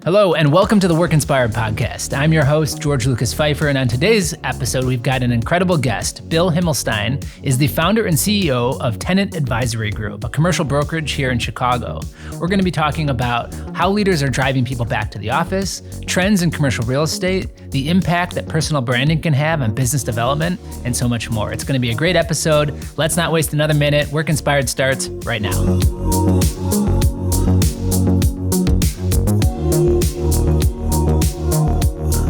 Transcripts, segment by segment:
Hello, and welcome to the Work Inspired podcast. I'm your host, George Lucas Pfeiffer, and on today's episode, we've got an incredible guest. Bill Himmelstein is the founder and CEO of Tenant Advisory Group, a commercial brokerage here in Chicago. We're going to be talking about how leaders are driving people back to the office, trends in commercial real estate, the impact that personal branding can have on business development, and so much more. It's going to be a great episode. Let's not waste another minute. Work Inspired starts right now.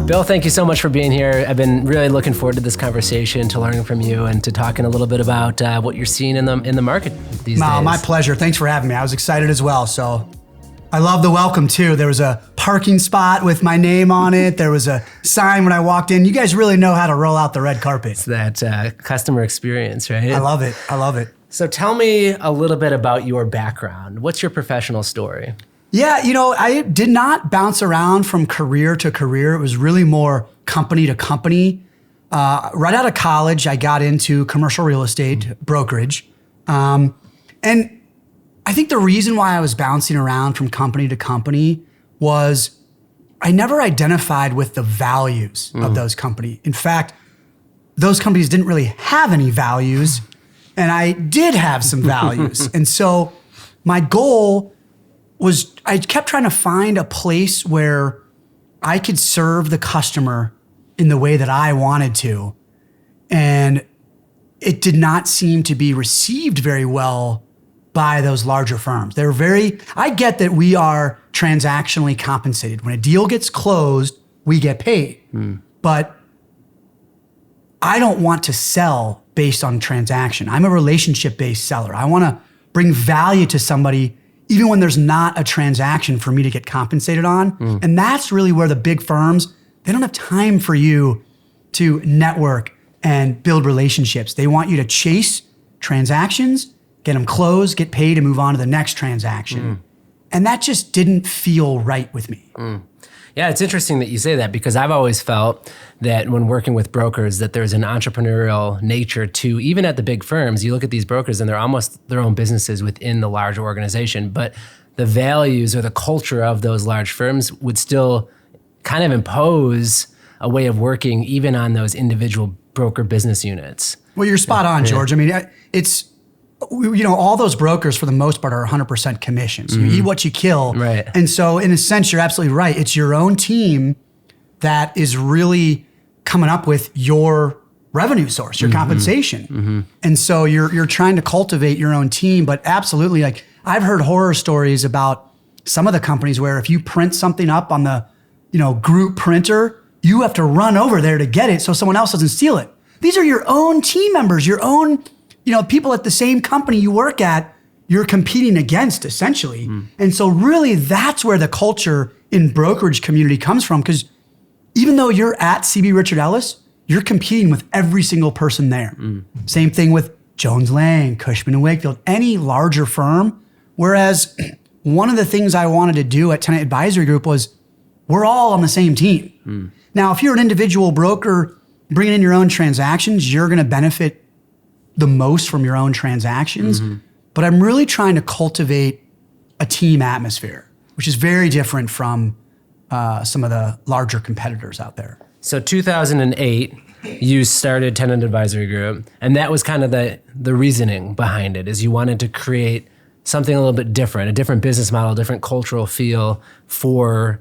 Bill, thank you so much for being here. I've been really looking forward to this conversation, to learning from you, and to talking a little bit about what you're seeing in the market these days. My pleasure. Thanks for having me. I was excited as well. So I love the welcome too. There was a parking spot with my name on it. There was a sign when I walked in. You guys really know how to roll out the red carpet. It's that customer experience, right? I love it. I love it. So tell me a little bit about your background. What's your professional story? Yeah, I did not bounce around from career to career. It was really more company to company. Right out of college, I got into commercial real estate brokerage. And I think the reason why I was bouncing around from company to company was I never identified with the values of those companies. In fact, those companies didn't really have any values, and I did have some values. And so my goal was I kept trying to find a place where I could serve the customer in the way that I wanted to. And it did not seem to be received very well by those larger firms. I get that we are transactionally compensated. When a deal gets closed, we get paid. But I don't want to sell based on transaction. I'm a relationship-based seller. I want to bring value to somebody even when there's not a transaction for me to get compensated on. And that's really where the big firms, they don't have time for you to network and build relationships. They want you to chase transactions, get them closed, get paid, and move on to the next transaction. And that just didn't feel right with me. Yeah, it's interesting that you say that, because I've always felt that when working with brokers that there's an entrepreneurial nature to, even at the big firms, you look at these brokers and they're almost their own businesses within the larger organization, but the values or the culture of those large firms would still kind of impose a way of working even on those individual broker business units. Well, you're spot on, George. I mean, it's, all those brokers for the most part are 100% commission. So you eat what you kill. Right. And so in a sense, you're absolutely right. It's your own team that is really coming up with your revenue source, your compensation. And so you're trying to cultivate your own team, but absolutely, like I've heard horror stories about some of the companies where if you print something up on the, group printer, you have to run over there to get it so someone else doesn't steal it. These are your own team members, your own people at the same company you work at, you're competing against essentially. And so really that's where the culture in brokerage community comes from, because even though you're at CB Richard Ellis, you're competing with every single person there. Same thing with Jones Lang, Cushman & Wakefield, any larger firm. Whereas one of the things I wanted to do at Tenant Advisory Group was we're all on the same team. Now, if you're an individual broker bringing in your own transactions, you're going to benefit the most from your own transactions, but I'm really trying to cultivate a team atmosphere, which is very different from some of the larger competitors out there. So 2008, you started Tenant Advisory Group, and that was kind of the reasoning behind it, is you wanted to create something a little bit different, a different business model, a different cultural feel for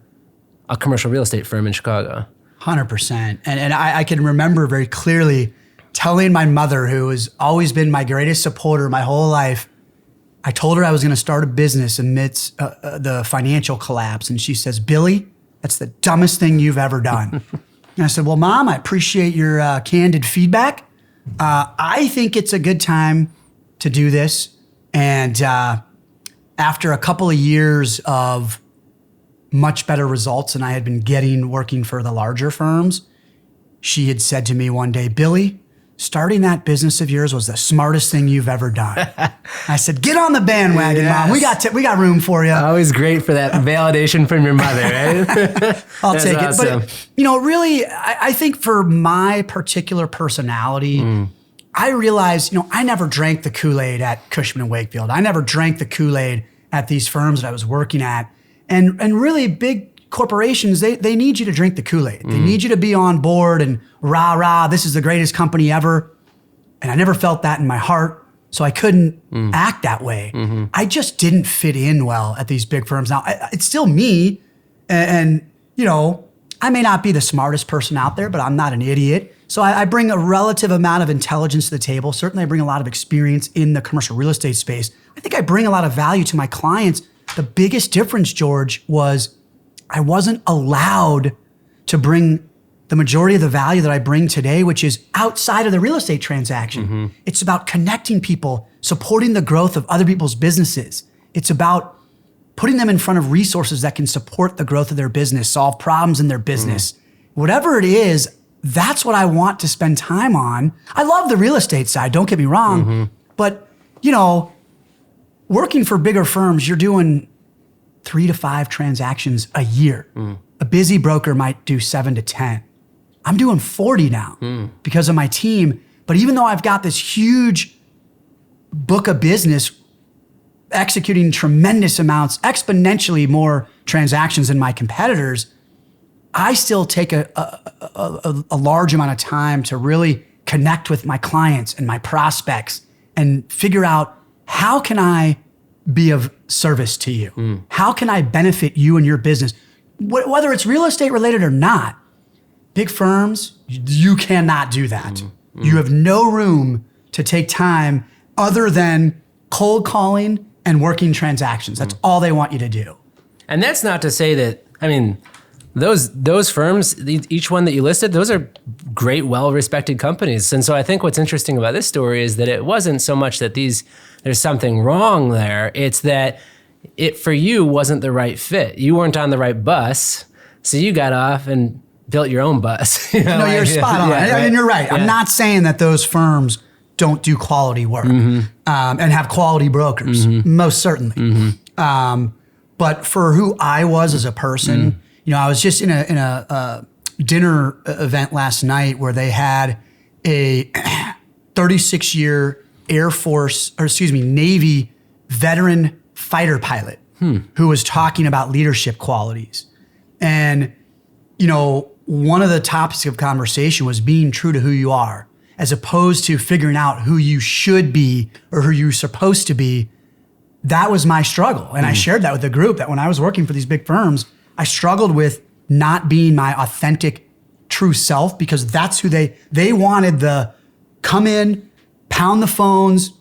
a commercial real estate firm in Chicago. 100%. And I can remember very clearly telling my mother, who has always been my greatest supporter my whole life, I told her I was going to start a business amidst the financial collapse. And she says, "Billy, that's the dumbest thing you've ever done." And I said, "Well, Mom, I appreciate your candid feedback. I think it's a good time to do this." And after a couple of years of much better results than I had been getting working for the larger firms, she had said to me one day, "Billy, starting that business of yours was the smartest thing you've ever done." I said, "Get on the bandwagon, Mom. We got room for you." Always great for that validation from your mother, right? I'll take awesome. It. But really, I think for my particular personality, I realized, I never drank the Kool-Aid at Cushman & Wakefield. I never drank the Kool-Aid at these firms that I was working at. And really big corporations, they need you to drink the Kool-Aid. They need you to be on board and rah, this is the greatest company ever. And I never felt that in my heart. So I couldn't act that way. I just didn't fit in well at these big firms. Now, it's still me. And, you know, I may not be the smartest person out there, but I'm not an idiot. So I bring a relative amount of intelligence to the table. Certainly, I bring a lot of experience in the commercial real estate space. I think I bring a lot of value to my clients. The biggest difference, George, was I wasn't allowed to bring the majority of the value that I bring today, which is outside of the real estate transaction. It's about connecting people, supporting the growth of other people's businesses. It's about putting them in front of resources that can support the growth of their business, solve problems in their business. Whatever it is, that's what I want to spend time on. I love the real estate side, don't get me wrong. But, you know, working for bigger firms, you're doing 3 to 5 transactions a year. A busy broker might do 7 to 10. I'm doing 40 now because of my team. But even though I've got this huge book of business, executing tremendous amounts, exponentially more transactions than my competitors, I still take a large amount of time to really connect with my clients and my prospects and figure out, how can I be of service to you? How can I benefit you and your business? Whether it's real estate related or not, big firms, you cannot do that. You have no room to take time other than cold calling and working transactions. That's all they want you to do. And that's not to say that, I mean, those firms, each one that you listed, those are great, well-respected companies. And so I think what's interesting about this story is that it wasn't so much that there's something wrong there. It's that it, for you, wasn't the right fit. You weren't on the right bus, so you got off and built your own bus. You know, you're spot on. Yeah, right? And you're right. Yeah. I'm not saying that those firms don't do quality work and have quality brokers, most certainly. But for who I was as a person, you know, I was just in a dinner event last night where they had a 36-year Navy veteran fighter pilot who was talking about leadership qualities. And, you know, one of the topics of conversation was being true to who you are, as opposed to figuring out who you should be or who you're supposed to be. That was my struggle. And I shared that with the group, that when I was working for these big firms, I struggled with not being my authentic, true self, because that's who they wanted. The come in, pound the phones,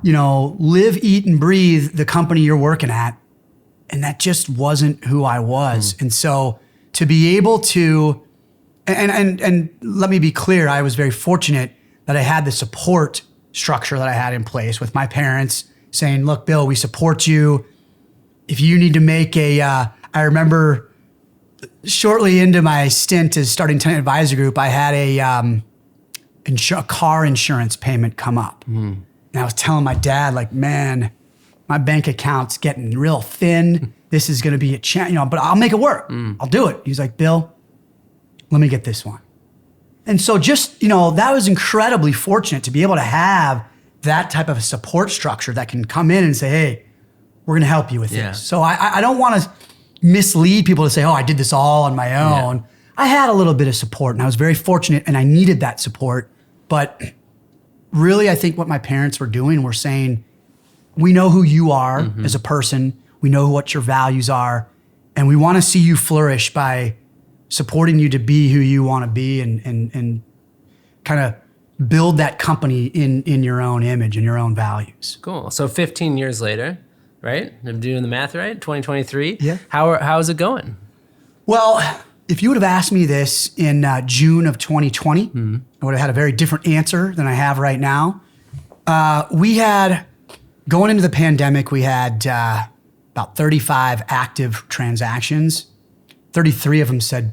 you know, live, eat, and breathe the company you're working at. And that just wasn't who I was. And so to be able to, and let me be clear, I was very fortunate that I had the support structure that I had in place with my parents saying, look, Bill, we support you. If you need to make I remember shortly into my stint as starting Tenant Advisory Group, I had a car insurance payment come up. And I was telling my dad, like, man, my bank account's getting real thin. This is going to be a chance, you know, but I'll make it work. I'll do it. He's like, Bill, let me get this one. And so just, you know, that was incredibly fortunate to be able to have that type of a support structure that can come in and say, hey, we're going to help you with this. So I don't want to mislead people to say, oh, I did this all on my own. I had a little bit of support and I was very fortunate and I needed that support. But really, I think what my parents were doing were saying, we know who you are as a person. We know what your values are. And we want to see you flourish by supporting you to be who you want to be and kind of build that company in your own image and your own values. Cool. So 15 years later, right? I'm doing the math right? 2023. Yeah. How's it going? Well, if you would have asked me this in June of 2020, I would have had a very different answer than I have right now. We had, going into the pandemic, we had about 35 active transactions. 33 of them said,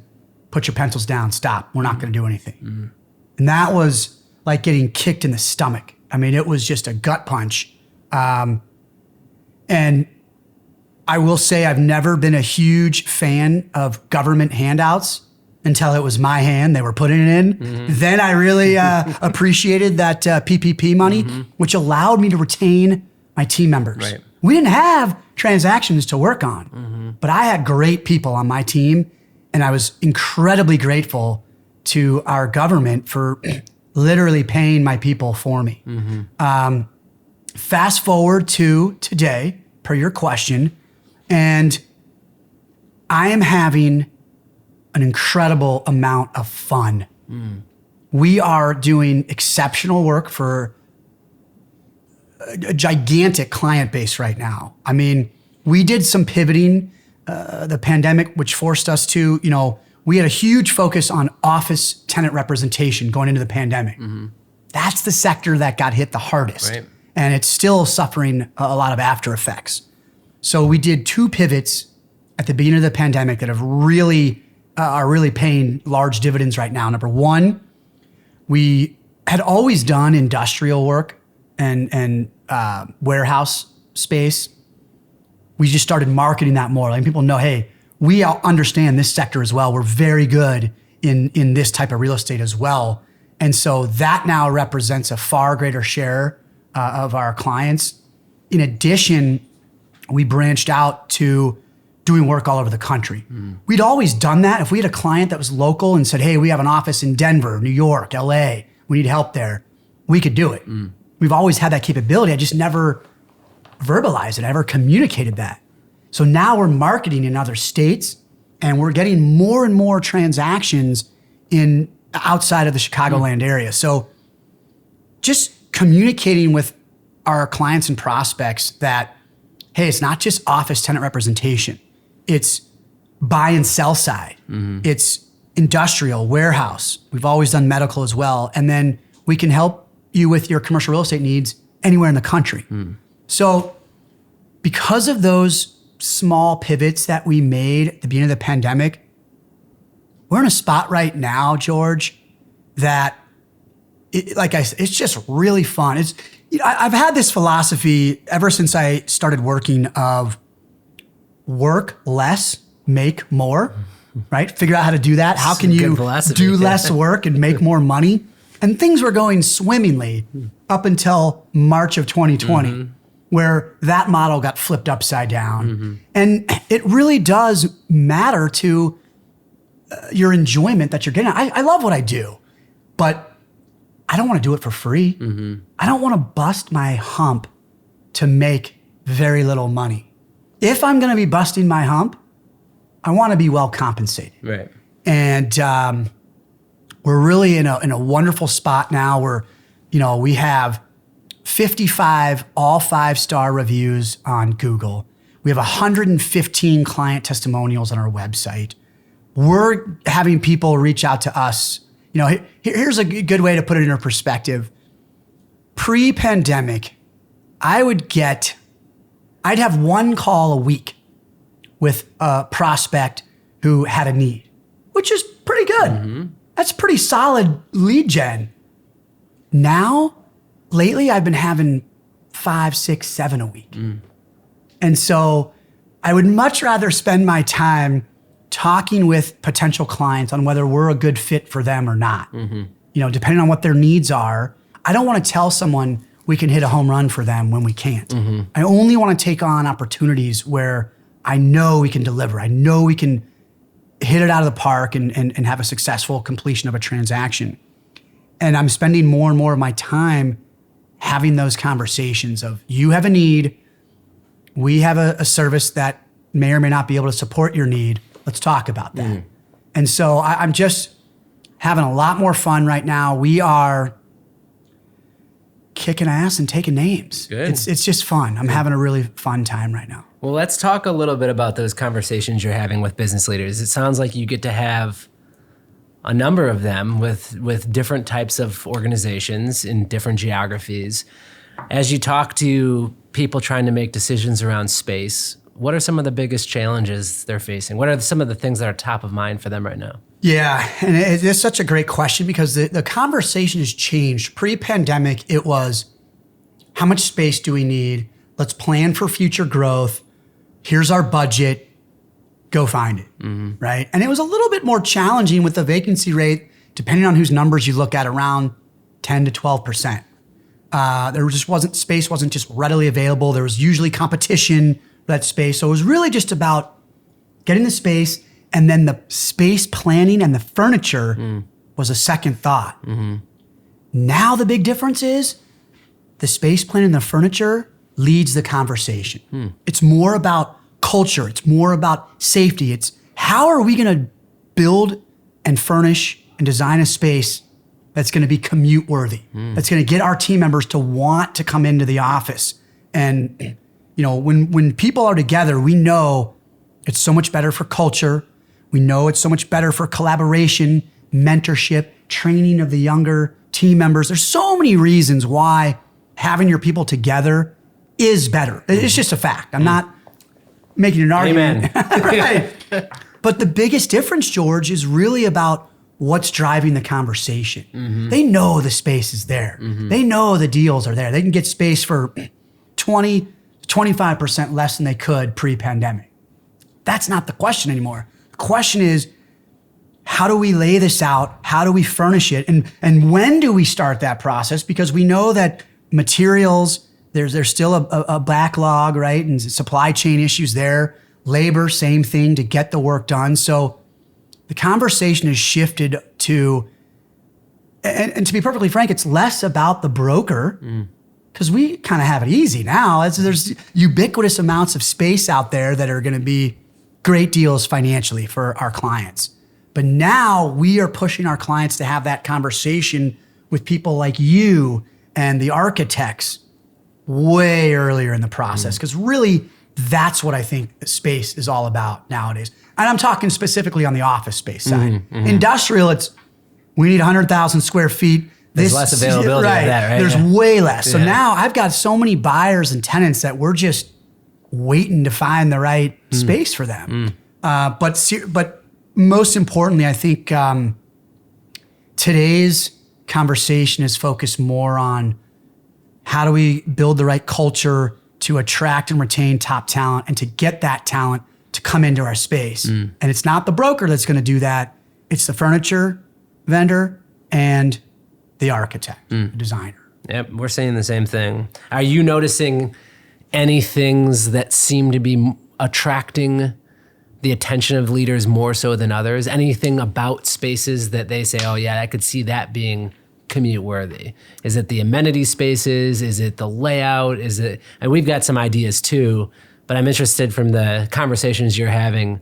put your pencils down, stop. We're not going to do anything. And that was like getting kicked in the stomach. I mean, it was just a gut punch. And I will say I've never been a huge fan of government handouts until it was my hand they were putting it in. Then I really appreciated that PPP money, which allowed me to retain my team members. We didn't have transactions to work on, but I had great people on my team, and I was incredibly grateful to our government for literally paying my people for me. Fast forward to today, per your question, and I am having an incredible amount of fun. We are doing exceptional work for a gigantic client base right now. I mean, we did some pivoting, the pandemic, which forced us to, we had a huge focus on office tenant representation going into the pandemic. That's the sector that got hit the hardest. Right. And it's still suffering a lot of after effects. So we did 2 pivots at the beginning of the pandemic that have really, are really paying large dividends right now. Number one, we had always done industrial work and warehouse space. We just started marketing that more. Like people know, hey, we understand this sector as well. We're very good in this type of real estate as well. And so that now represents a far greater share of our clients. In addition, we branched out to doing work all over the country. We'd always done that. If we had a client that was local and said, hey, we have an office in Denver, New York, LA, we need help there, we could do it. We've always had that capability. I just never verbalized it, I never communicated that. So now we're marketing in other states, and we're getting more and more transactions in outside of the Chicagoland area. So just communicating with our clients and prospects that, hey, it's not just office tenant representation. It's buy and sell side. It's industrial, warehouse. We've always done medical as well. And then we can help you with your commercial real estate needs anywhere in the country. So because of those small pivots that we made at the beginning of the pandemic, we're in a spot right now, George, that like I said, it's just really fun. I've had this philosophy ever since I started working of work less, make more, right? Figure out how to do that. How can you do less work and make more money? And things were going swimmingly up until March of 2020, where that model got flipped upside down. And it really does matter to your enjoyment that you're getting. I love what I do, but I don't want to do it for free. I don't want to bust my hump to make very little money. If I'm going to be busting my hump, I want to be well compensated. Right. And we're really in a wonderful spot now where, we have 55 all 5-star reviews on Google. We have 115 client testimonials on our website. We're having people reach out to us. Here's a good way to put it in perspective. Pre-pandemic, I'd have 1 call a week with a prospect who had a need, which is pretty good. That's pretty solid lead gen. Now, lately, I've been having 5, 6, 7 a week. And so I would much rather spend my time talking with potential clients on whether we're a good fit for them or not. Depending on what their needs are. I don't want to tell someone we can hit a home run for them when we can't. I only want to take on opportunities where I know we can deliver. I know we can hit it out of the park and have a successful completion of a transaction. And I'm spending more and more of my time having those conversations of, you have a need, we have a service that may or may not be able to support your need. Let's talk about that. And so I'm just having a lot more fun right now. We are kicking ass and taking names. Good. It's just fun. I'm having a really fun time right now. Well, let's talk a little bit about those conversations you're having with business leaders. It sounds like you get to have a number of them with different types of organizations in different geographies. As you talk to people trying to make decisions around space, what are some of the biggest challenges they're facing? What are some of the things that are top of mind for them right now? Yeah, and it is such a great question because the conversation has changed. Pre-pandemic, it was, how much space do we need? Let's plan for future growth. Here's our budget. Go find it, right? And it was a little bit more challenging with the vacancy rate, depending on whose numbers you look at, around 10 to 12%. There just wasn't just readily available. There was usually competition for that space. So it was really just about getting the space, and then the space planning and the furniture was a second thought. Now the big difference is the space planning and the furniture leads the conversation. It's more about culture. It's more about safety. It's how are we going to build and furnish and design a space that's going to be commute worthy, that's going to get our team members to want to come into the office. And, when people are together, we know it's so much better for culture. We know it's so much better for collaboration, mentorship, training of the younger team members. There's so many reasons why having your people together is better. It's just a fact. I'm not making an argument. Amen. Right. But the biggest difference, George, is really about what's driving the conversation. They know the space is there. They know the deals are there. They can get space for 20, 25% less than they could pre-pandemic. That's not the question anymore. The question is, how do we lay this out? How do we furnish it? And when do we start that process? Because we know that materials, there's still a backlog, right? And supply chain issues there. Labor, same thing to get the work done. So the conversation has shifted to, and to be perfectly frank, it's less about the broker, because we kind of have it easy now. There's ubiquitous amounts of space out there that are going to be great deals financially for our clients. But now we are pushing our clients to have that conversation with people like you and the architects way earlier in the process, because really that's what I think the space is all about nowadays. And I'm talking specifically on the office space side. Industrial, we need 100,000 square feet. There's less availability of that, right? There's way less. So now I've got so many buyers and tenants that we're just waiting to find the right space for them. But most importantly, I think today's conversation is focused more on how do we build the right culture to attract and retain top talent and to get that talent to come into our space. And it's not the broker that's going to do that. It's the furniture vendor and the architect, the designer. Yep, we're saying the same thing. Are you noticing any things that seem to be attracting the attention of leaders more so than others? Anything about spaces that they say, oh yeah, I could see that being commute worthy? Is it the amenity spaces? Is it the layout? And we've got some ideas too, but I'm interested from the conversations you're having,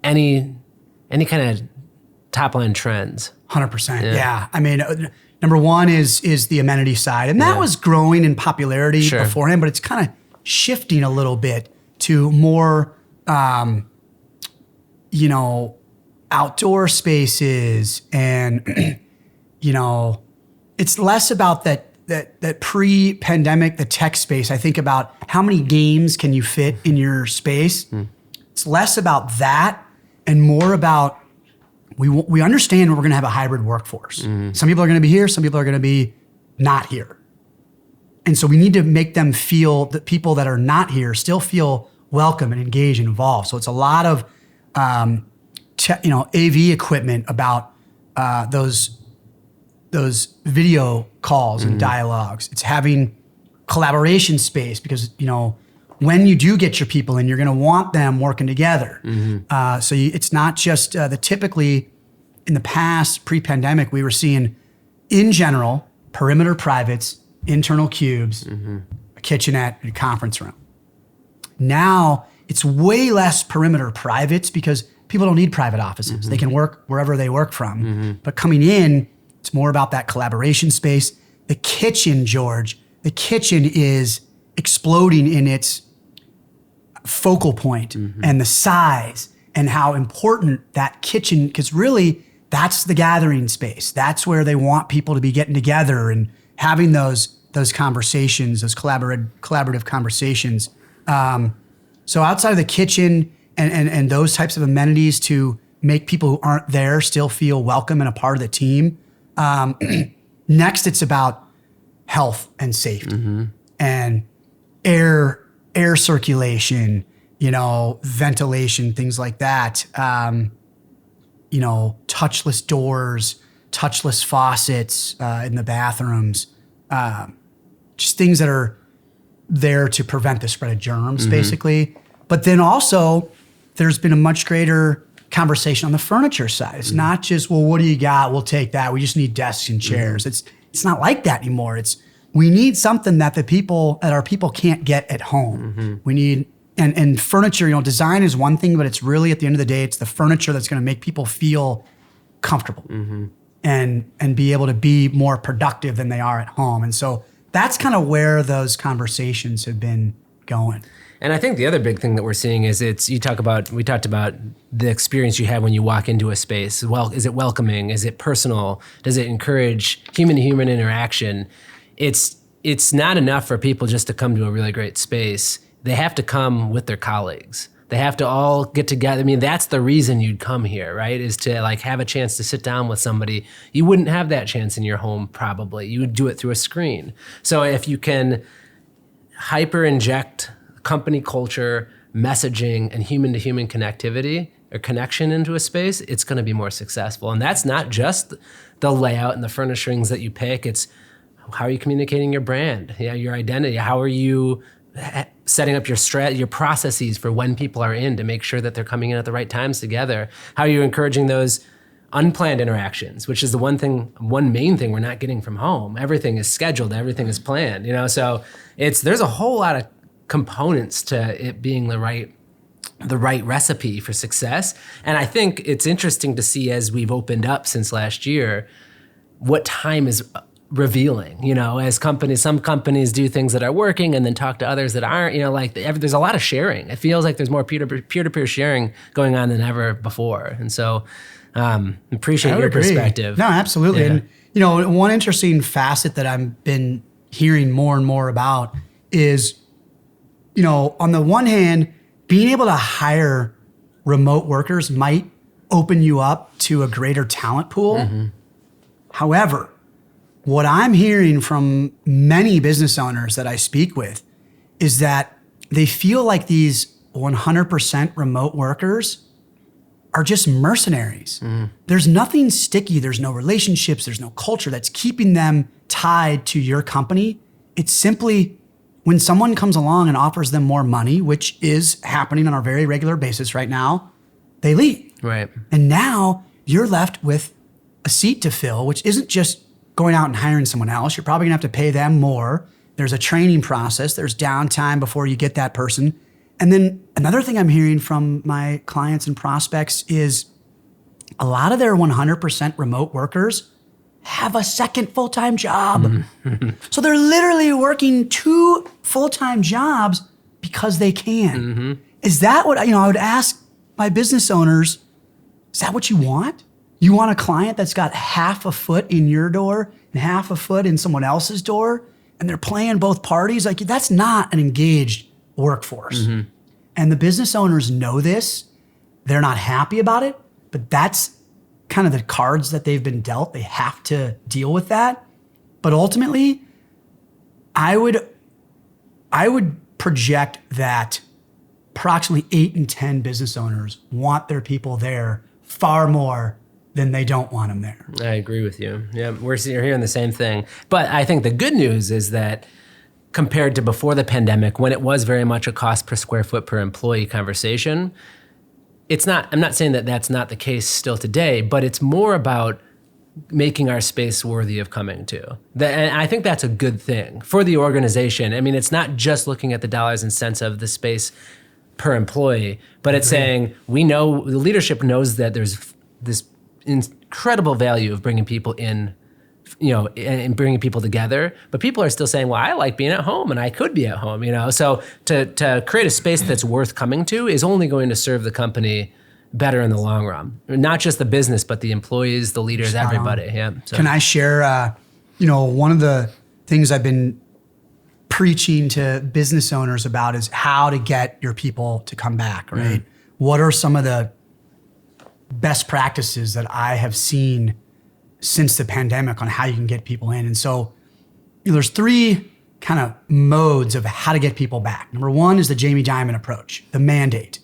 any kind of top line trends? 100%. Yeah. I mean, number one is the amenity side. And that was growing in popularity beforehand, but it's kind of shifting a little bit to more, outdoor spaces and, it's less about that pre-pandemic, the tech space. I think about how many games can you fit in your space. It's less about that and more about we understand we're going to have a hybrid workforce. Some people are going to be here, some people are going to be not here. And so we need to make them feel that people that are not here still feel welcome and engaged and involved. So it's a lot of AV equipment about those video calls and dialogues. It's having collaboration space because, when you do get your people in, you're going to want them working together. It's not just typically in the past, pre-pandemic, we were seeing, in general, perimeter privates, internal cubes, a kitchenette, and a conference room. Now, it's way less perimeter privates because people don't need private offices. They can work wherever they work from. But coming in, it's more about that collaboration space. The kitchen, George, is exploding in its focal point and the size and how important that kitchen, because really that's the gathering space. That's where they want people to be getting together and having those conversations, those collaborative conversations. So outside of the kitchen and those types of amenities to make people who aren't there still feel welcome and a part of the team. Next, it's about health and safety and air circulation, ventilation, things like that. Touchless doors, touchless faucets in the bathrooms, just things that are there to prevent the spread of germs, basically. But then also, there's been a much greater conversation on the furniture side. It's not just, well, what do you got? We'll take that. We just need desks and chairs. It's not like that anymore. It's, we need something that our people can't get at home. We need, and furniture, design is one thing, but it's really, at the end of the day, it's the furniture that's going to make people feel comfortable and be able to be more productive than they are at home. And so that's kind of where those conversations have been going. And I think the other big thing that we're seeing is we talked about the experience you have when you walk into a space. Well, is it welcoming? Is it personal? Does it encourage human-to-human interaction? It's not enough for people just to come to a really great space. They have to come with their colleagues. They have to all get together. I mean, that's the reason you'd come here, right? Is to have a chance to sit down with somebody. You wouldn't have that chance in your home, probably. You would do it through a screen. So if you can hyper-inject company culture, messaging, and human-to-human connectivity or connection into a space, it's going to be more successful. And that's not just the layout and the furnishings that you pick. It's how are you communicating your brand, your identity? How are you setting up your processes for when people are in to make sure that they're coming in at the right times together? How are you encouraging those unplanned interactions, which is the one main thing we're not getting from home? Everything is scheduled, everything is planned, so there's a whole lot of components to it being the right recipe for success. And I think it's interesting to see, as we've opened up since last year, what time is revealing, as some companies do things that are working and then talk to others that aren't, there's a lot of sharing. It feels like there's more peer-to-peer sharing going on than ever before. And so appreciate your perspective. No, absolutely. Yeah. And, one interesting facet that I've been hearing more and more about is, on the one hand, being able to hire remote workers might open you up to a greater talent pool. However, what I'm hearing from many business owners that I speak with is that they feel like these 100% remote workers are just mercenaries. There's nothing sticky. There's no relationships. There's no culture that's keeping them tied to your company. It's simply when someone comes along and offers them more money, which is happening on a very regular basis right now, they leave. Right. And now you're left with a seat to fill, which isn't just going out and hiring someone else. You're probably gonna have to pay them more. There's a training process. There's downtime before you get that person. And then another thing I'm hearing from my clients and prospects is a lot of their 100% remote workers have a second full-time job. So they're literally working 2 full-time jobs because they can. Is that what, I would ask my business owners, is that what you want? You want a client that's got half a foot in your door and half a foot in someone else's door, and they're playing both parties? That's not an engaged workforce. And the business owners know this. They're not happy about it, but that's kind of the cards that they've been dealt. They have to deal with that. But ultimately, I would project that approximately 8 in 10 business owners want their people there far more than they don't want them there. I agree with you. Yeah, we're hearing the same thing. But I think the good news is that compared to before the pandemic, when it was very much a cost per square foot per employee conversation, I'm not saying that that's not the case still today, but it's more about making our space worthy of coming to. And I think that's a good thing for the organization. I mean, it's not just looking at the dollars and cents of the space per employee, but it's saying the leadership knows that there's this incredible value of bringing people in, and bringing people together, but people are still saying, well, I like being at home and I could be at home, So to create a space that's worth coming to is only going to serve the company better in the long run. Not just the business, but the employees, the leaders, everybody. Yeah. So. Can I share, one of the things I've been preaching to business owners about is how to get your people to come back, right? What are some of the best practices that I have seen since the pandemic on how you can get people in? And so there's 3 kind of modes of how to get people back. Number 1 is the Jamie Dimon approach, the mandate.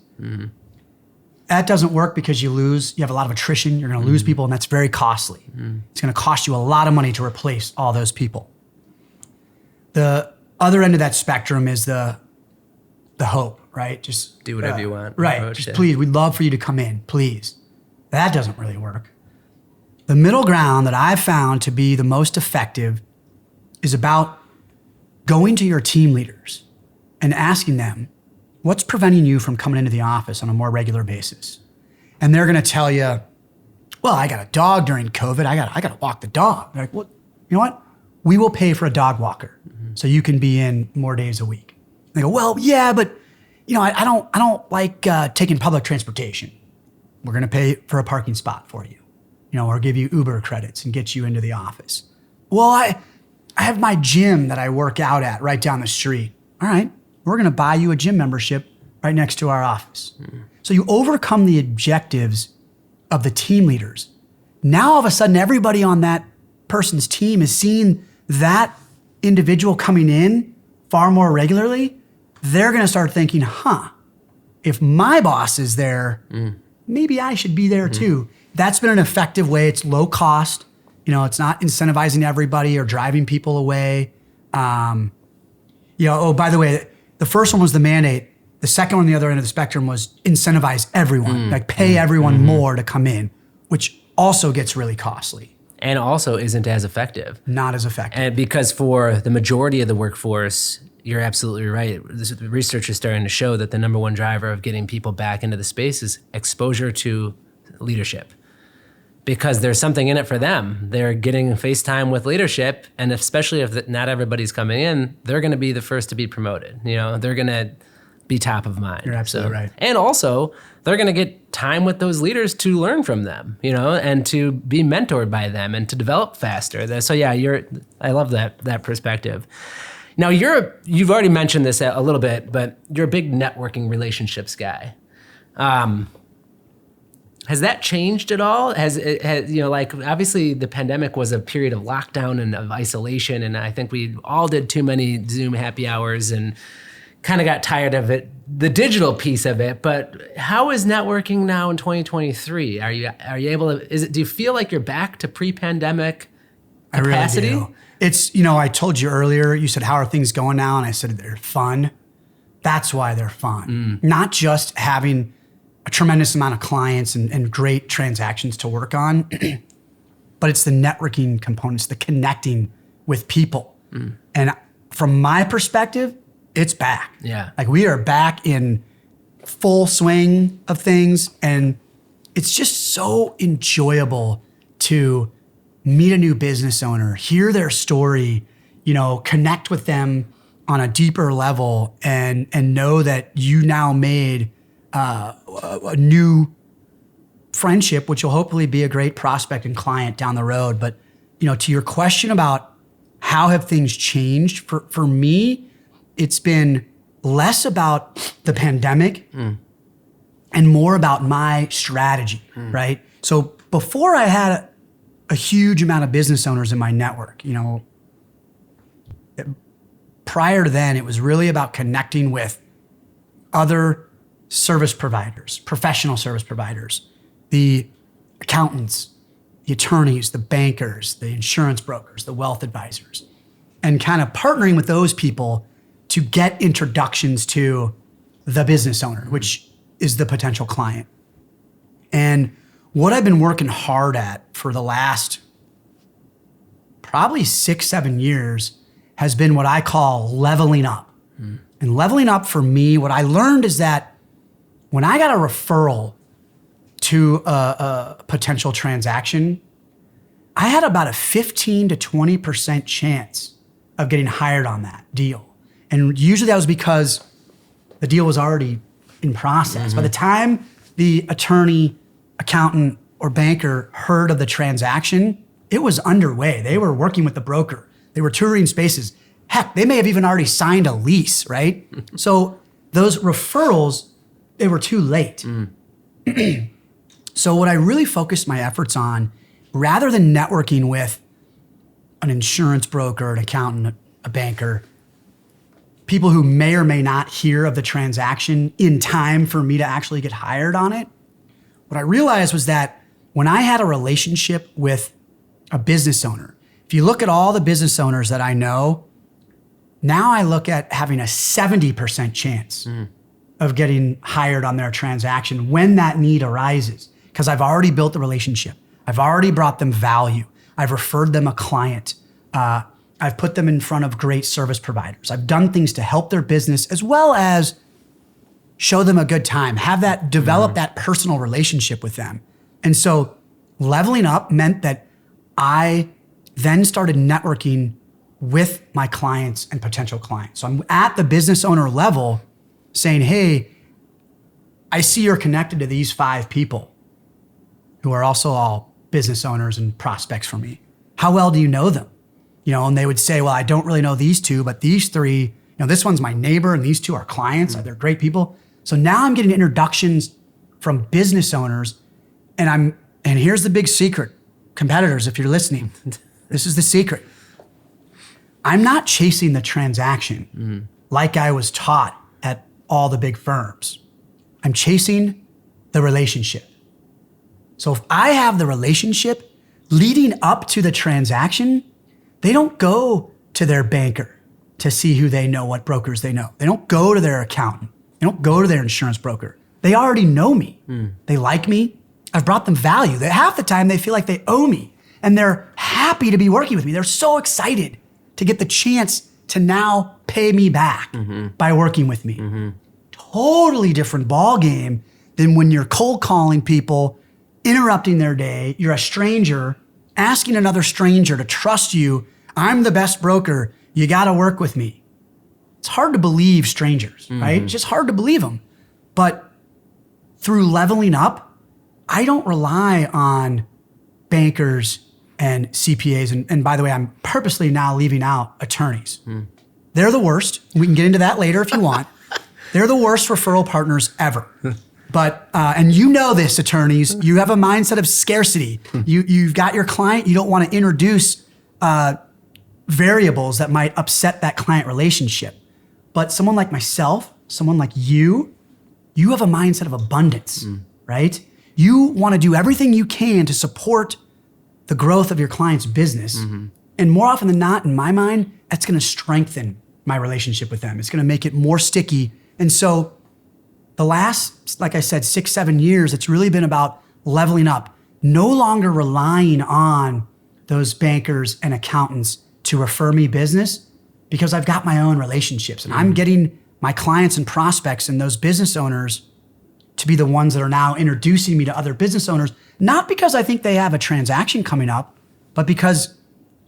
That doesn't work because you have a lot of attrition, you're gonna lose people, and that's very costly. It's gonna cost you a lot of money to replace all those people. The other end of that spectrum is the hope, right? Just do whatever you want. Right. Just please, we'd love for you to come in, please. That doesn't really work. The middle ground that I've found to be the most effective is about going to your team leaders and asking them, what's preventing you from coming into the office on a more regular basis? And they're going to tell you, well, I got a dog during COVID. I got to walk the dog. They're like, well, you know what? We will pay for a dog walker so you can be in more days a week. And they go, well, yeah, but I don't like taking public transportation. We're going to pay for a parking spot for you, or give you Uber credits and get you into the office. Well, I have my gym that I work out at right down the street. All right, we're going to buy you a gym membership right next to our office. So you overcome the objectives of the team leaders. Now, all of a sudden, everybody on that person's team is seeing that individual coming in far more regularly. They're going to start thinking, if my boss is there, maybe I should be there too. That's been an effective way. It's low cost. It's not incentivizing everybody or driving people away. By the way, the first one was the mandate. The second one on the other end of the spectrum was incentivize everyone, like pay everyone more to come in, which also gets really costly. And also isn't as effective. Not as effective. And because for the majority of the workforce, you're absolutely right. The research is starting to show that the number one driver of getting people back into the space is exposure to leadership. Because there's something in it for them. They're getting FaceTime with leadership, and especially if not everybody's coming in, they're going to be the first to be promoted. They're going to be top of mind. You're absolutely right. And also, they're going to get time with those leaders to learn from them, and to be mentored by them and to develop faster. So yeah, I love that perspective. Now you've already mentioned this a little bit, but you're a big networking relationships guy. Has that changed at all? Obviously the pandemic was a period of lockdown and of isolation, and I think we all did too many Zoom happy hours and kind of got tired of it, the digital piece of it. But how is networking now in 2023? Are you able to? Do you feel like you're back to pre-pandemic capacity? I really do. It's I told you earlier. You said, "How are things going now?" And I said, "They're fun." That's why they're fun. Not just having a tremendous amount of clients and great transactions to work on, but it's the networking components, the connecting with people. And from my perspective, it's back. Yeah. Like we are back in full swing of things, and it's just so enjoyable to meet a new business owner, hear their story, connect with them on a deeper level, and know that you now made a new friendship, which will hopefully be a great prospect and client down the road. But, to your question about how have things changed, for me, it's been less about the pandemic and more about my strategy, right? So before I had a huge amount of business owners in my network, prior to then, it was really about connecting with other service providers, professional service providers, the accountants, the attorneys, the bankers, the insurance brokers, the wealth advisors, and kind of partnering with those people to get introductions to the business owner, which is the potential client. And what I've been working hard at for the last probably 6-7 years has been what I call leveling up. And leveling up for me, what I learned is that when I got a referral to a potential transaction, I had about a 15 to 20% chance of getting hired on that deal. And usually that was because the deal was already in process. By the time the attorney, accountant, or banker heard of the transaction, it was underway. They were working with the broker. They were touring spaces. Heck, they may have even already signed a lease, right? So those referrals, they were too late. So what I really focused my efforts on, rather than networking with an insurance broker, an accountant, a banker, people who may or may not hear of the transaction in time for me to actually get hired on it, what I realized was that when I had a relationship with a business owner, if you look at all the business owners that I know, Now I look at having a 70% chance of getting hired on their transaction when that need arises, because I've already built the relationship. I've already brought them value. I've referred them a client. I've put them in front of great service providers. I've done things to help their business as well as show them a good time, develop that personal relationship with them. And so leveling up meant that I then started networking with my clients and potential clients. So I'm at the business owner level saying, hey, I see you're connected to these 5 people who are also all business owners and prospects for me. How well do you know them? And they would say, well, I don't really know these 2, but these 3, this one's my neighbor and these 2 are clients. They're great people. So now I'm getting introductions from business owners, and here's the big secret, competitors, if you're listening, this is the secret. I'm not chasing the transaction like I was taught at all the big firms. I'm chasing the relationship. So if I have the relationship leading up to the transaction, they don't go to their banker to see who they know, what brokers they know. They don't go to their accountant. They don't go to their insurance broker. They already know me. They like me. I've brought them value. Half the time they feel like they owe me, and they're happy to be working with me. They're so excited to get the chance to now pay me back by working with me. Totally different ball game than when you're cold calling people, interrupting their day. You're a stranger, asking another stranger to trust you. I'm the best broker. You got to work with me. It's hard to believe strangers, right? It's just hard to believe them. But through leveling up, I don't rely on bankers and CPAs. And by the way, I'm purposely now leaving out attorneys. They're the worst. We can get into that later if you want. They're the worst referral partners ever. But, and you know this, attorneys, you have a mindset of scarcity. You've got your client, you don't want to introduce variables that might upset that client relationship. But someone like myself, someone like you have a mindset of abundance, right? You want to do everything you can to support the growth of your client's business. And more often than not, in my mind, that's going to strengthen my relationship with them. It's going to make it more sticky. And so the last, like I said, 6-7 years, it's really been about leveling up, no longer relying on those bankers and accountants to refer me business, because I've got my own relationships and I'm getting my clients and prospects and those business owners to be the ones that are now introducing me to other business owners, not because I think they have a transaction coming up, but because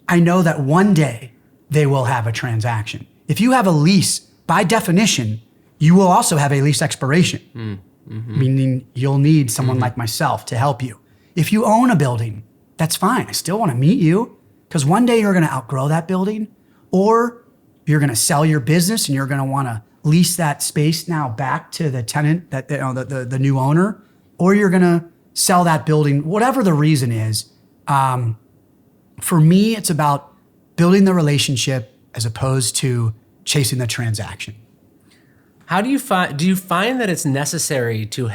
I know that one day they will have a transaction. If you have a lease, by definition, you will also have a lease expiration, meaning you'll need someone like myself to help you. If you own a building, that's fine. I still want to meet you, because one day you're going to outgrow that building, or you're going to sell your business and you're going to want to lease that space now back to the tenant, that the new owner, or you're going to sell that building, whatever the reason is. For me, it's about building the relationship as opposed to chasing the transaction. How do you find that it's necessary to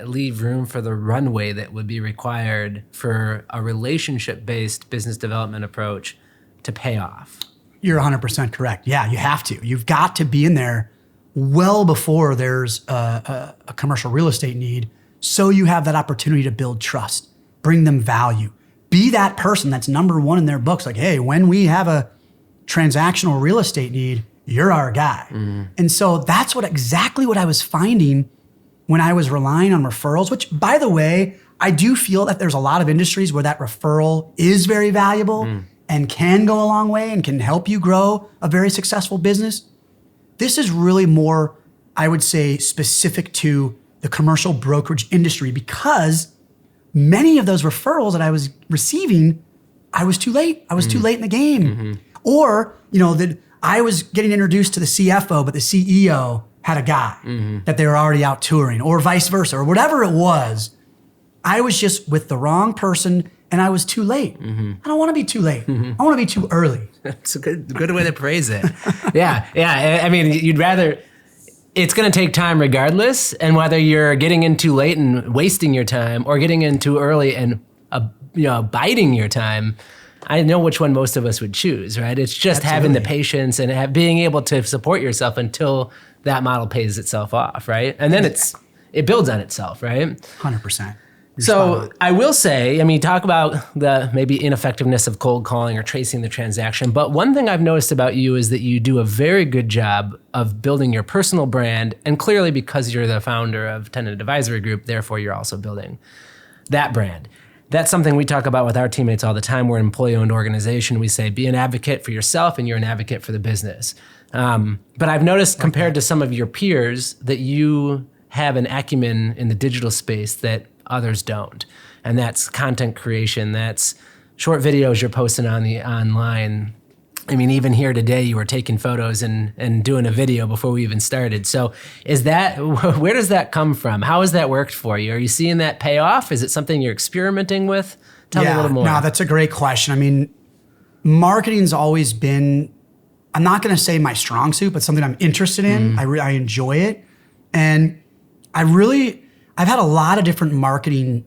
leave room for the runway that would be required for a relationship-based business development approach to pay off? You're 100% correct. Yeah, you have to. You've got to be in there well before there's a commercial real estate need, so you have that opportunity to build trust, bring them value, be that person that's number one in their books. Like, hey, when we have a transactional real estate need, you're our guy. And so that's exactly what I was finding when I was relying on referrals, which, by the way, I do feel that there's a lot of industries where that referral is very valuable and can go a long way and can help you grow a very successful business. This is really more, I would say, specific to the commercial brokerage industry, because many of those referrals that I was receiving, I was too late. I was too late in the game. Or, that I was getting introduced to the CFO, but the CEO had a guy that they were already out touring, or vice versa, or whatever it was. I was just with the wrong person and I was too late. I don't want to be too late. I want to be too early. That's a good way to praise it. Yeah. I mean, you'd rather, it's going to take time regardless. And whether you're getting in too late and wasting your time, or getting in too early and biding your time, I know which one most of us would choose, right? It's just having the patience and being able to support yourself until that model pays itself off, right? And then it builds on itself, right? 100%. So I will say, I mean, talk about the maybe ineffectiveness of cold calling or tracing the transaction. But one thing I've noticed about you is that you do a very good job of building your personal brand. And clearly because you're the founder of Tenant Advisory Group, therefore you're also building that brand. That's something we talk about with our teammates all the time. We're an employee-owned organization. We say, be an advocate for yourself and you're an advocate for the business. But I've noticed compared to some of your peers that you have an acumen in the digital space that others don't. And that's content creation. That's short videos you're posting on the online. I mean, even here today, you were taking photos and doing a video before we even started. So where does that come from? How has that worked for you? Are you seeing that pay off? Is it something you're experimenting with? Tell me a little more. No, that's a great question. I mean, marketing's always been, I'm not going to say my strong suit, but something I'm interested in. I enjoy it. And I've had a lot of different marketing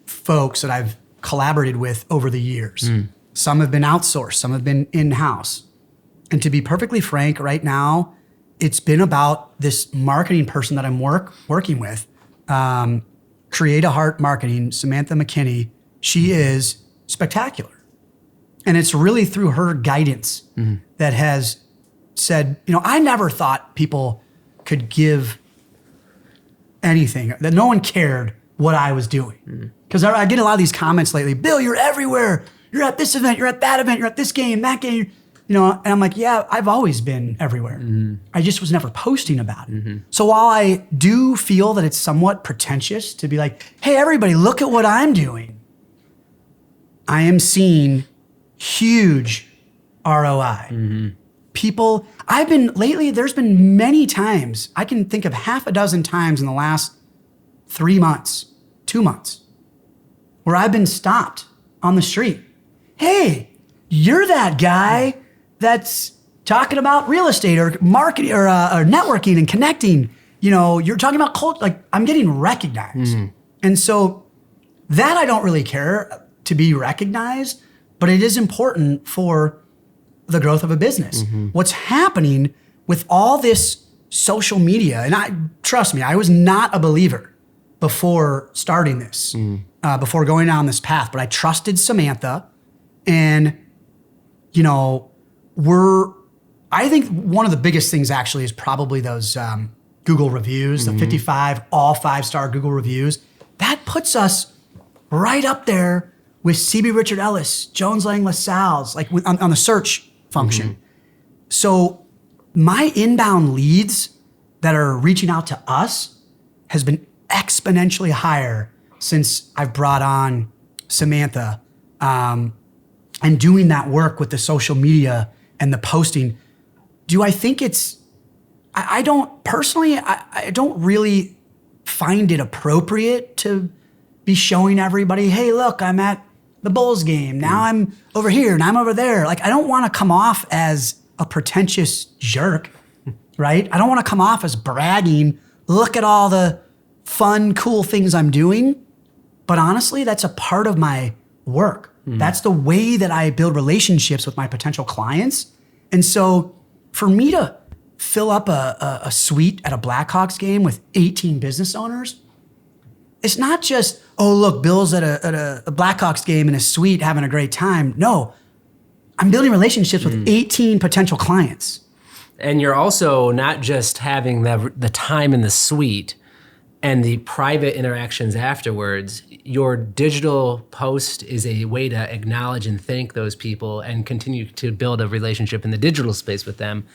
folks that I've collaborated with over the years. Some have been outsourced, some have been in-house. And to be perfectly frank, right now, it's been about this marketing person that I'm working with, Create a Heart Marketing, Samantha McKinney. She is spectacular. And it's really through her guidance that has said, I never thought people could give anything, that no one cared what I was doing. Because I get a lot of these comments lately, Bill, you're everywhere. You're at this event, you're at that event, you're at this game, that game, and I'm like, yeah, I've always been everywhere. I just was never posting about it. So while I do feel that it's somewhat pretentious to be like, hey, everybody, look at what I'm doing, I am seeing huge ROI. People, there's been many times, I can think of half a dozen times in the last 3 months, 2 months, where I've been stopped on the street. Hey, you're that guy that's talking about real estate or marketing or networking and connecting. You're talking about culture. Like, I'm getting recognized. And so that I don't really care to be recognized, but it is important for the growth of a business. What's happening with all this social media, and trust me, I was not a believer before starting this, before going down this path, but I trusted Samantha. And, I think one of the biggest things actually is probably those Google reviews, the 55 all 5-star Google reviews. That puts us right up there with CB Richard Ellis, Jones Lang LaSalle's, like on the search function. So my inbound leads that are reaching out to us has been exponentially higher since I've brought on Samantha. And doing that work with the social media and the posting. Do I think I don't personally, I don't really find it appropriate to be showing everybody, hey, look, I'm at the Bulls game. Now I'm over here and I'm over there. Like, I don't want to come off as a pretentious jerk, right? I don't want to come off as bragging, look at all the fun, cool things I'm doing. But honestly, that's a part of my work. That's the way that I build relationships with my potential clients. And so for me to fill up a suite at a Blackhawks game with 18 business owners, it's not just, oh, look, Bill's at a Blackhawks game in a suite having a great time. No, I'm building relationships with 18 potential clients. And you're also not just having the time in the suite and the private interactions afterwards. Your digital post is a way to acknowledge and thank those people and continue to build a relationship in the digital space with them.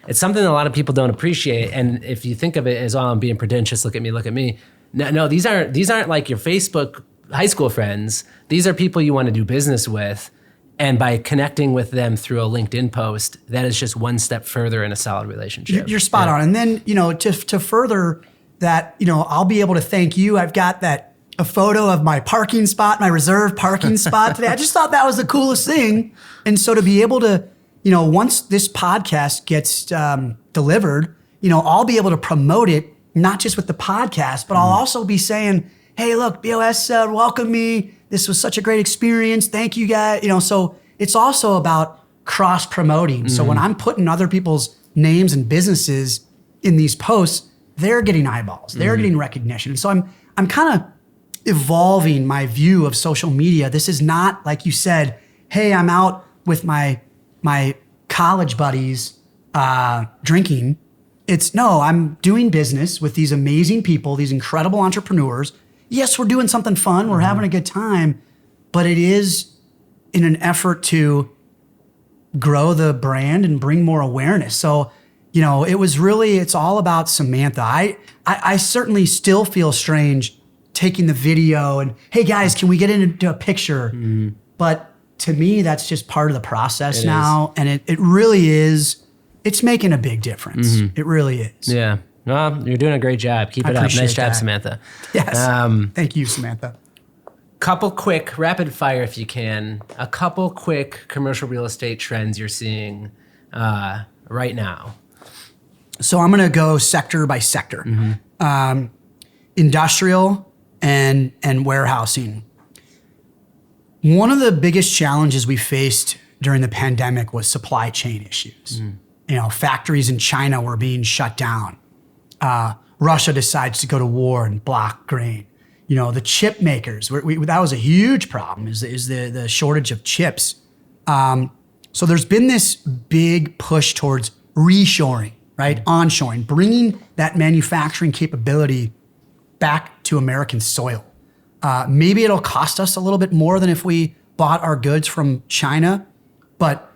It's something that a lot of people don't appreciate. And if you think of it as, oh, I'm being pretentious, look at me. No, these aren't like your Facebook high school friends. These are people you want to do business with. And by connecting with them through a LinkedIn post, that is just one step further in a solid relationship. You're spot on. And then, to further that, I'll be able to thank you. I've got a photo of my parking spot, my reserved parking spot today. I just thought that was the coolest thing. And so to be able to, once this podcast gets delivered, I'll be able to promote it, not just with the podcast, but I'll also be saying, hey, look, BOS welcomed me this was such a great experience. Thank you guys. So it's also about cross promoting. So when I'm putting other people's names and businesses in these posts, they're getting eyeballs, they're getting recognition. And so I'm kind of evolving my view of social media. This is not, like you said, hey, I'm out with my college buddies drinking. It's no, I'm doing business with these amazing people, these incredible entrepreneurs. Yes, we're doing something fun, we're having a good time, but it is in an effort to grow the brand and bring more awareness. So, it's all about Samantha. I certainly still feel strange taking the video and, hey guys, can we get into a picture? But to me, that's just part of the process now. And it really is, it's making a big difference. It really is. Yeah. Well, you're doing a great job. Keep it up. Nice job, Samantha. Yes. Thank you, Samantha. Couple quick, rapid fire if you can, a couple quick commercial real estate trends you're seeing right now. So I'm going to go sector by sector. Industrial and warehousing. One of the biggest challenges we faced during the pandemic was supply chain issues. Factories in China were being shut down. Russia decides to go to war and block grain. The chip makers, that was a huge problem, is the shortage of chips. So there's been this big push towards reshoring, right? Onshoring, bringing that manufacturing capability back to American soil. Maybe it'll cost us a little bit more than if we bought our goods from China, but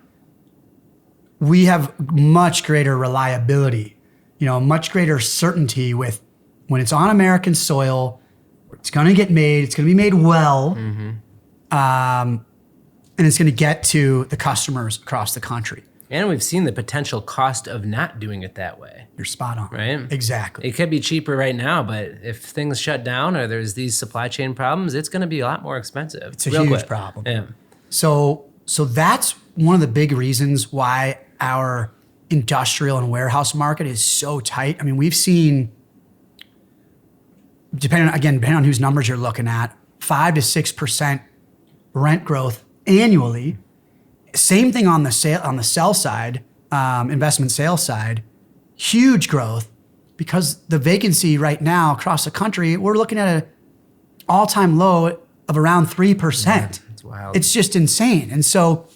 we have much greater reliability, much greater certainty with when it's on American soil, it's going to get made, it's going to be made well, and it's going to get to the customers across the country. And we've seen the potential cost of not doing it that way. You're spot on. Right? Exactly. It could be cheaper right now, but if things shut down or there's these supply chain problems, it's going to be a lot more expensive. It's a huge problem. Yeah. So that's one of the big reasons why our industrial and warehouse market is so tight. I mean, we've seen, depending on whose numbers you're looking at, 5 to 6% rent growth annually. Same thing on the sell side, investment sales side, huge growth, because the vacancy right now across the country, we're looking at an all-time low of around 3%. Yeah, it's wild. It's just insane. And so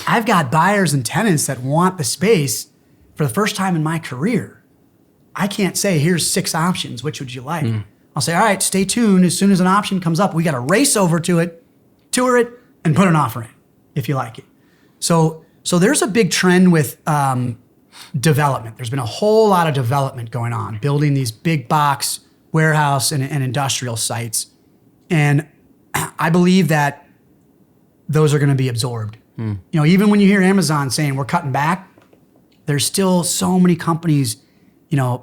I've got buyers and tenants that want the space for the first time in my career. I can't say, here's 6 options, which would you like? I'll say, all right, stay tuned. As soon as an option comes up, we got to race over to it, tour it, and put an offer in if you like it. So there's a big trend with development. There's been a whole lot of development going on, building these big box warehouse and industrial sites. And I believe that those are going to be absorbed. Even when you hear Amazon saying we're cutting back, there's still so many companies,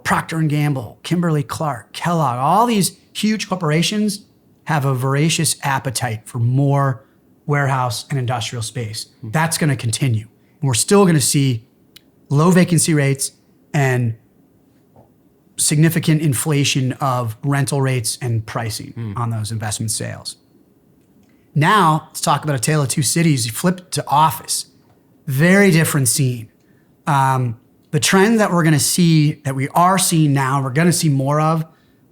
Procter & Gamble, Kimberly-Clark, Kellogg, all these huge corporations have a voracious appetite for more warehouse and industrial space. That's going to continue. And we're still going to see low vacancy rates and significant inflation of rental rates and pricing on those investment sales. Now, let's talk about a tale of two cities. You flip to office. Very different scene. The trend that we're going to see, that we are seeing now, we're going to see more of,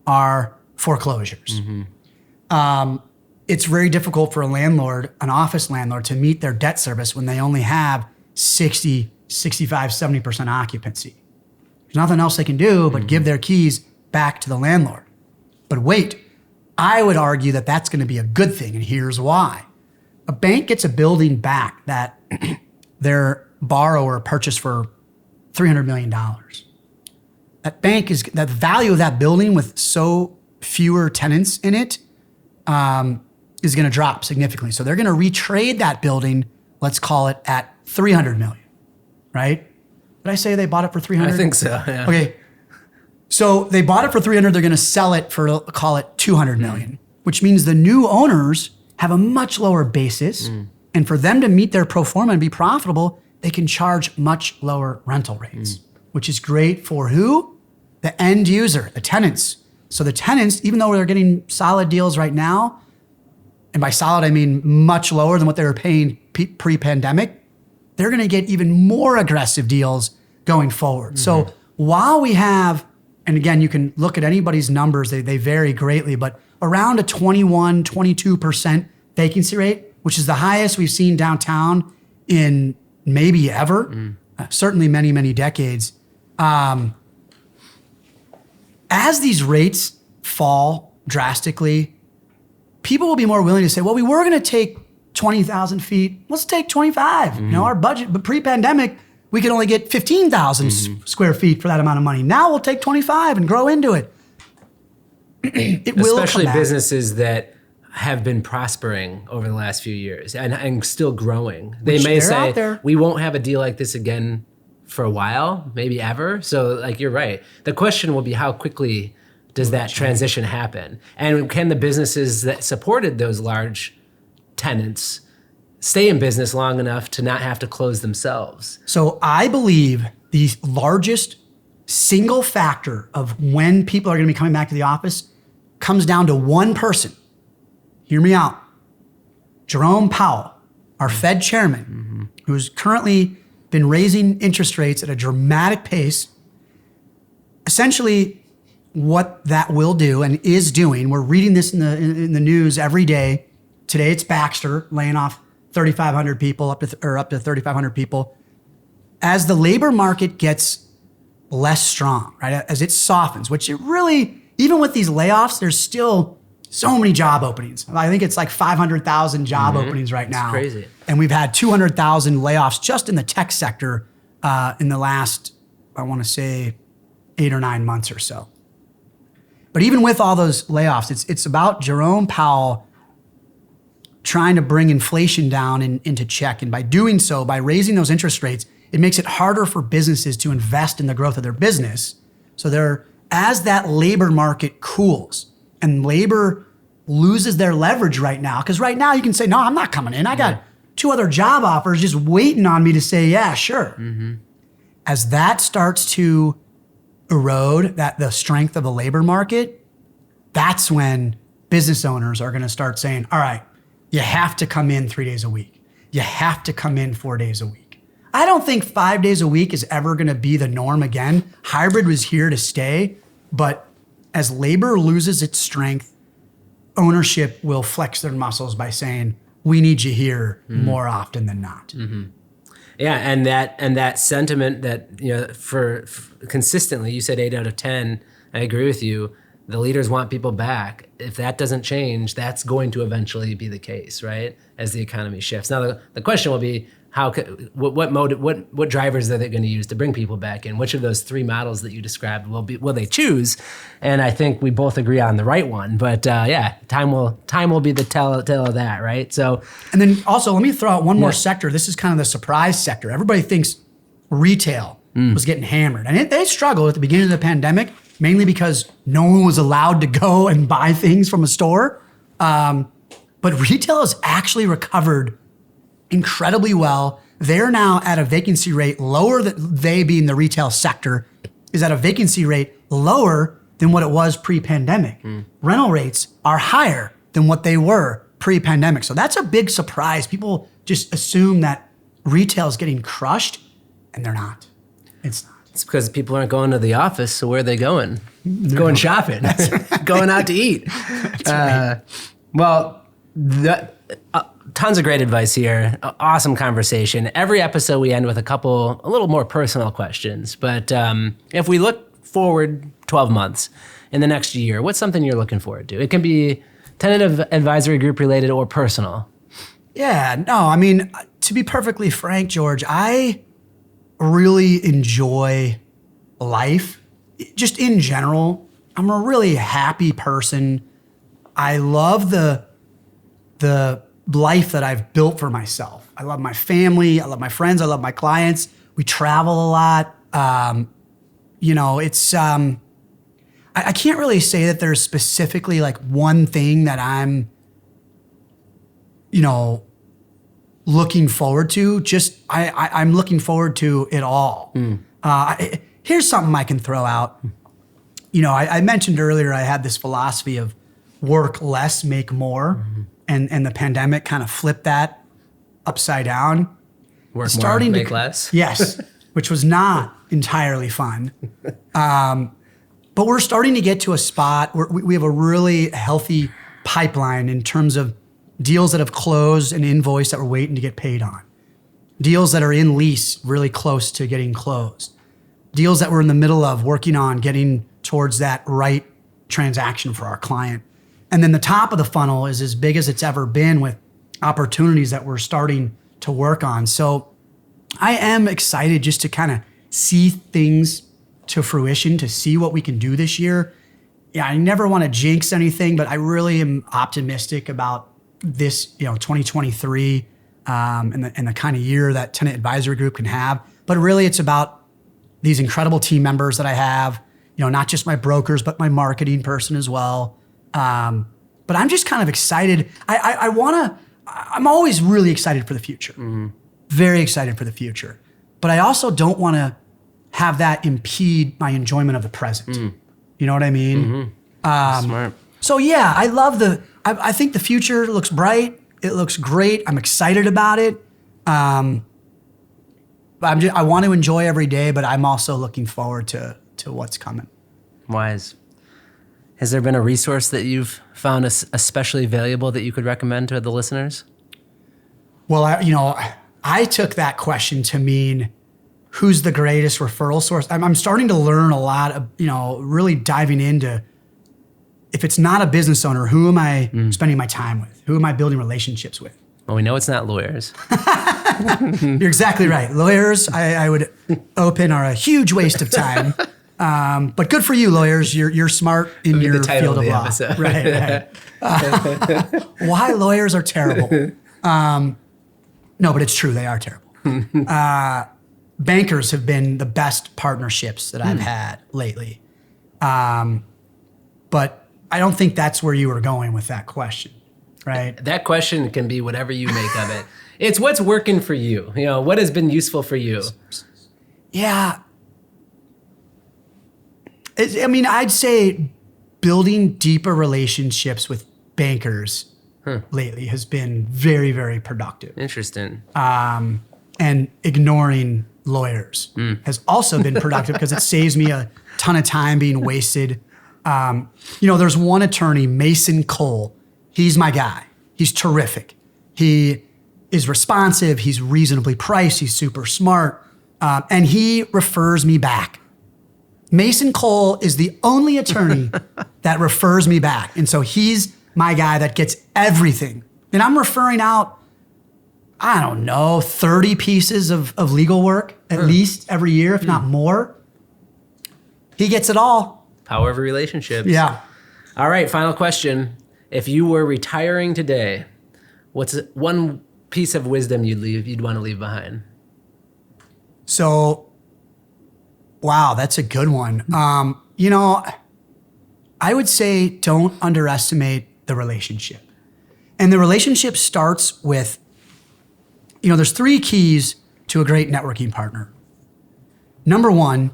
are foreclosures. It's very difficult for an office landlord, to meet their debt service when they only have 60, 65, 70% occupancy. There's nothing else they can do but give their keys back to the landlord. But wait, I would argue that that's going to be a good thing, and here's why. A bank gets a building back that their borrower purchased for $300 million. That value of that building with so fewer tenants in it is going to drop significantly. So they're going to retrade that building, let's call it at $300 million, right? Did I say they bought it for $300? I think so, yeah. Okay. So they bought it for $300, they're going to sell it for, call it $200 million, which means the new owners have a much lower basis. And for them to meet their pro forma and be profitable, they can charge much lower rental rates, which is great for who? The end user, the tenants. So the tenants, even though they're getting solid deals right now, and by solid, I mean much lower than what they were paying pre-pandemic, they're going to get even more aggressive deals going forward. So while we have, and again, you can look at anybody's numbers, they vary greatly, but around a 21, 22% vacancy rate, which is the highest we've seen downtown in maybe ever, certainly many, many decades. As these rates fall drastically, people will be more willing to say, well, we were going to take 20,000 feet. Let's take 25. You know, our budget, but pre-pandemic, we could only get 15,000 square feet for that amount of money. Now we'll take 25 and grow into it. It will, especially businesses that have been prospering over the last few years and still growing. They may say, we won't have a deal like this again for a while, maybe ever. So like, you're right. The question will be, how quickly does that transition happen? And can the businesses that supported those large tenants stay in business long enough to not have to close themselves? So I believe the largest single factor of when people are going to be coming back to the office comes down to one person. Hear me out. Jerome Powell, our Fed chairman, who's currently been raising interest rates at a dramatic pace. Essentially, what that will do and is doing, we're reading this in the news every day. Today it's Baxter laying off 3,500 people, up to 3,500 people. As the labor market gets less strong, right? As it softens, which it really, even with these layoffs, there's still so many job openings. I think it's like 500,000 job openings right now. It's crazy. And we've had 200,000 layoffs just in the tech sector in the last, I want to say, 8 or 9 months or so. But even with all those layoffs, it's about Jerome Powell trying to bring inflation down into check. And by doing so, by raising those interest rates, it makes it harder for businesses to invest in the growth of their business. So as that labor market cools and labor loses their leverage right now, because right now you can say, no, I'm not coming in. I got 2 other job offers just waiting on me to say, yeah, sure. As that starts to erode the strength of the labor market, that's when business owners are going to start saying, all right, you have to come in 3 days a week. You have to come in 4 days a week. I don't think 5 days a week is ever going to be the norm again. Hybrid was here to stay, but as labor loses its strength, ownership will flex their muscles by saying, we need you here more often than not. Yeah, and that sentiment that, you know, for consistently, you said 8 out of 10, I agree with you, the leaders want people back. If that doesn't change, that's going to eventually be the case, right? As the economy shifts. Now, the question will be, what drivers are they going to use to bring people back in? Which of those 3 models that you described will they choose? And I think we both agree on the right one. But time will be the tell of that, right? So, and then also let me throw out one more sector. This is kind of the surprise sector. Everybody thinks retail was getting hammered, and they struggled at the beginning of the pandemic, mainly because no one was allowed to go and buy things from a store. But retail has actually recovered incredibly well. They're now at a vacancy rate lower, they being the retail sector, is at a vacancy rate lower than what it was pre-pandemic. Rental rates are higher than what they were pre-pandemic. So that's a big surprise. People just assume that retail is getting crushed, and they're not. It's not. It's because people aren't going to the office, so where are they going? Going shopping, going out to eat. Right. Tons of great advice here. Awesome conversation. Every episode we end with a little more personal questions. But if we look forward 12 months in the next year, what's something you're looking forward to? It can be Tenant Advisory Group related or personal. Yeah, no, I mean, to be perfectly frank, George, I really enjoy life. Just in general, I'm a really happy person. I love the life that I've built for myself. I love my family. I love my friends. I love my clients. We travel a lot. It's, I can't really say that there's specifically like one thing that I'm, looking forward to. Just, I'm looking forward to it all. Here's something I can throw out. I mentioned earlier, I had this philosophy of work less, make more. and the pandemic kind of flipped that upside down. Work more, make less. Yes, which was not entirely fun. But we're starting to get to a spot where we have a really healthy pipeline in terms of deals that have closed and invoiced that we're waiting to get paid on. Deals that are in lease really close to getting closed. Deals that we're in the middle of working on getting towards that right transaction for our client. And then the top of the funnel is as big as it's ever been with opportunities that we're starting to work on. So I am excited just to kind of see things to fruition, to see what we can do this year. Yeah, I never want to jinx anything, but I really am optimistic about this, 2023 and the kind of year that Tenant Advisory Group can have. But really, it's about these incredible team members that I have, not just my brokers, but my marketing person as well. But I'm just kind of excited. I'm always really excited for the future. Mm-hmm. Very excited for the future. But I also don't want to have that impede my enjoyment of the present. Mm. You know what I mean? Mm-hmm. Smart. So yeah, I think the future looks bright. It looks great. I'm excited about it. I want to enjoy every day, but I'm also looking forward to what's coming. Wise. Has there been a resource that you've found especially valuable that you could recommend to the listeners? Well, I took that question to mean who's the greatest referral source. I'm starting to learn a lot of, really diving into, if it's not a business owner, who am I spending my time with? Who am I building relationships with? Well, we know it's not lawyers. You're exactly right. Lawyers, I would open, are a huge waste of time. But good for you, lawyers. You're smart in your field of law. Episode. Right. Why lawyers are terrible. No, but it's true. They are terrible. Bankers have been the best partnerships that I've had lately. But I don't think that's where you were going with that question, right? That question can be whatever you make of it. It's what's working for you. What has been useful for you? Yeah. I'd say building deeper relationships with bankers lately has been very, very productive. Interesting. And ignoring lawyers has also been productive because it saves me a ton of time being wasted. There's one attorney, Mason Cole. He's my guy. He's terrific. He is responsive. He's reasonably priced. He's super smart. And he refers me back. Mason Cole is the only attorney that refers me back. And so he's my guy that gets everything. And I'm referring out, 30 pieces of legal work at least every year, if not more. He gets it all. Power of relationships. Yeah. All right, final question. If you were retiring today, what's one piece of wisdom you'd want to leave behind? So, wow, that's a good one. I would say don't underestimate the relationship. And the relationship starts with, there's 3 keys to a great networking partner. Number 1,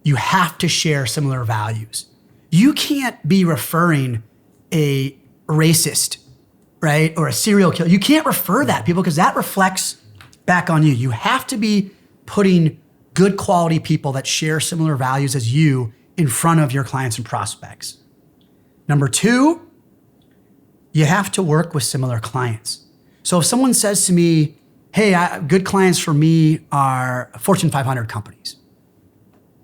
you have to share similar values. You can't be referring a racist, right? Or a serial killer. You can't refer that, people, because that reflects back on you. You have to be putting good quality people that share similar values as you in front of your clients and prospects. Number 2, you have to work with similar clients. So if someone says to me, hey, good clients for me are Fortune 500 companies.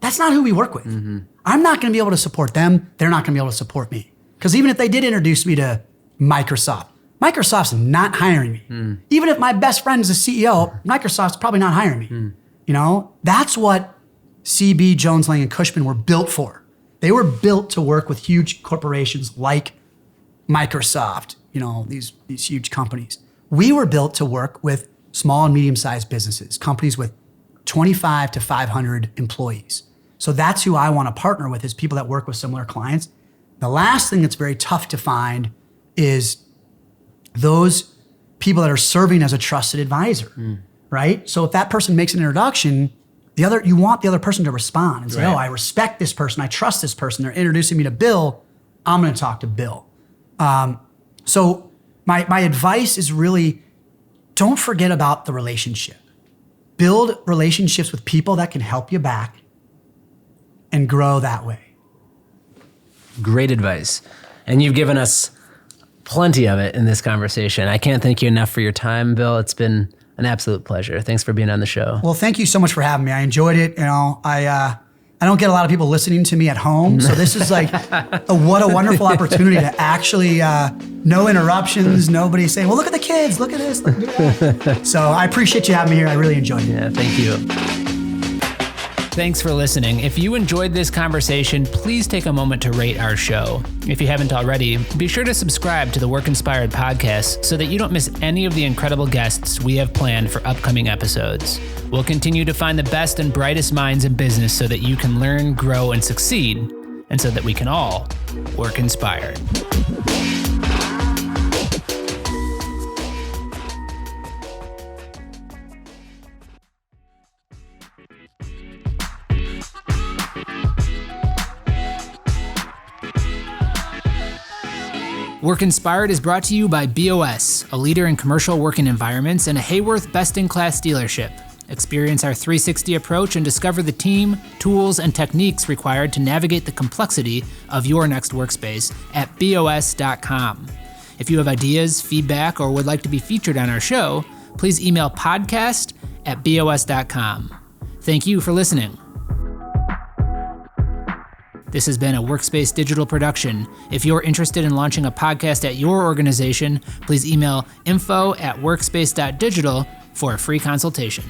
That's not who we work with. Mm-hmm. I'm not going to be able to support them. They're not going to be able to support me. Because even if they did introduce me to Microsoft's not hiring me. Mm. Even if my best friend is a CEO, Microsoft's probably not hiring me. Mm. That's what CB, Jones, Lang, and Cushman were built for. They were built to work with huge corporations like Microsoft, these huge companies. We were built to work with small and medium-sized businesses, companies with 25 to 500 employees. So that's who I want to partner with, is people that work with similar clients. The last thing that's very tough to find is those people that are serving as a trusted advisor, right? So if that person makes an introduction, you want the other person to respond and say, right. Oh, I respect this person. I trust this person. They're introducing me to Bill. I'm going to talk to Bill. So My advice is really, don't forget about the relationship. Build relationships with people that can help you back and grow that way. Great advice. And you've given us plenty of it in this conversation. I can't thank you enough for your time, Bill. It's been an absolute pleasure. Thanks for being on the show. Well, thank you so much for having me. I enjoyed it. I don't get a lot of people listening to me at home. So this is like, what a wonderful opportunity to actually, no interruptions, nobody saying, well, look at the kids, look at this, look at that. So I appreciate you having me here. I really enjoyed it. Yeah, thank you. Thanks for listening. If you enjoyed this conversation, please take a moment to rate our show. If you haven't already, be sure to subscribe to the Work Inspired podcast so that you don't miss any of the incredible guests we have planned for upcoming episodes. We'll continue to find the best and brightest minds in business so that you can learn, grow, and succeed, and so that we can all work inspired. Work Inspired is brought to you by BOS, a leader in commercial working environments and a Hayworth best-in-class dealership. Experience our 360 approach and discover the team, tools, and techniques required to navigate the complexity of your next workspace at BOS.com. If you have ideas, feedback, or would like to be featured on our show, please email podcast@BOS.com. Thank you for listening. This has been a Workspace digital production. If you're interested in launching a podcast at your organization, please email info@workspace.digital for a free consultation.